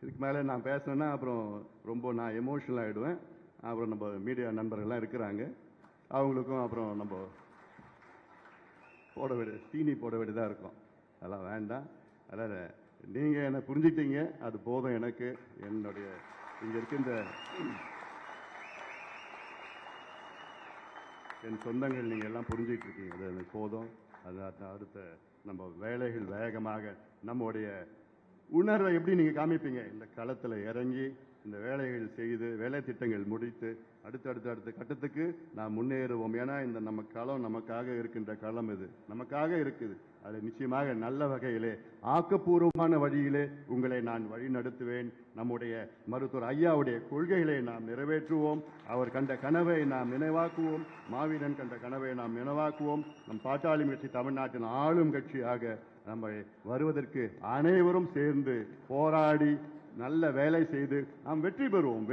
இதுக்கு மேலே நான் பேசினேன்னா அப்புறம் ரொம்ப நான் எமோஷனல் ஆகிடுவேன். அப்புறம் நம்ம மீடியா நண்பர்கள்லாம் இருக்கிறாங்க, அவங்களுக்கும் அப்புறம் நம்ம தீனி போட வேண்டியதாக இருக்கும். அதெல்லாம் வேண்டாம். அதனால் நீங்கள் என்னை புரிஞ்சுக்கிட்டீங்க, அது போதும் எனக்கு. என்னுடைய இங்கே இருக்கின்ற என் சொந்தங்கள் நீங்கள் எல்லாம் புரிஞ்சுக்கிட்டு இருக்கீங்க, அது எனக்கு போதும். அது அடுத்த நம்ம வேலைகள் வேகமாக நம்முடைய உணர்வை எப்படி நீங்கள் காமிப்பீங்க? இந்த களத்தில் இறங்கி இந்த வேலைகள் செய்து வேலை திட்டங்கள் முடித்து அடுத்த கட்டத்துக்கு நாம் முன்னேறுவோம். ஏன்னா இந்த நம்ம களம் நமக்காக இருக்கின்ற களம், இது நமக்காக இருக்குது. அது நிச்சயமாக நல்ல வகையிலே ஆக்கப்பூர்வமான வழியிலே உங்களை நான் வழி நடத்துவேன். நம்முடைய மருத்துவர் ஐயாவுடைய கொள்கைகளை நாம் நிறைவேற்றுவோம். அவர் கண்ட கனவை நாம் நினைவாக்குவோம். மாவீரன் கண்ட கனவை நாம் நினைவாக்குவோம். நம் பாட்டாளி கட்சி தமிழ்நாட்டின் ஆளும் கட்சியாக நம்ம வருவதற்கு அனைவரும் சேர்ந்து போராடி நல்ல வேலை செய்து நாம் வெற்றி பெறுவோம்.